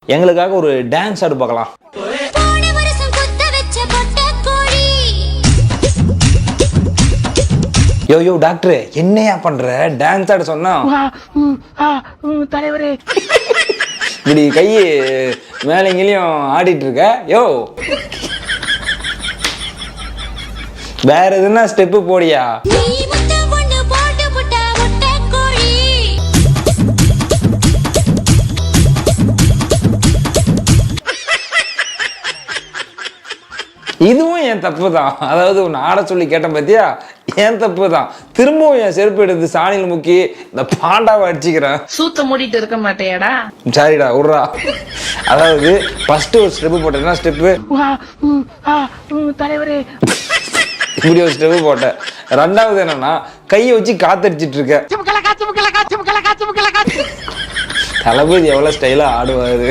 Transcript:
எங்களுக்காக ஒரு டான்ஸ் ஆடு பார்க்கலாம். யோ டாக்டர், என்னையா பண்ற? டான்ஸ் ஆட சொன்னா தலைவரே இப்படி கையை மேலங்கிலையும் ஆடிட்டு இருக்க. யோ வேற எதுனா ஸ்டெப்பு போடியா. இதுவும் என் தப்பு தான். அதாவது உன்னை ஆட சொல்லி கேட்டேன் பார்த்தியா, என் தப்பு தான். திரும்பவும் என் செருப்பு எடுத்து சாணியில் முக்கி இந்த பாண்டாவை அடிச்சுக்கிறேன். சூத்த மூடிட்டு இருக்க மாட்டேடா. சரிடா விட்றா. அதாவது ஃபர்ஸ்ட் ஒரு ஸ்டெப்பு போட்டேன்னா ஸ்டெப்பு தலைவரே இப்படி ஒரு ஸ்டெப்பு போட்டேன். ரெண்டாவது என்னன்னா கையை வச்சு காத்தடிச்சிட்டு இருக்க. தளபதி எவ்வளவு ஸ்டைலா ஆடுவாரு.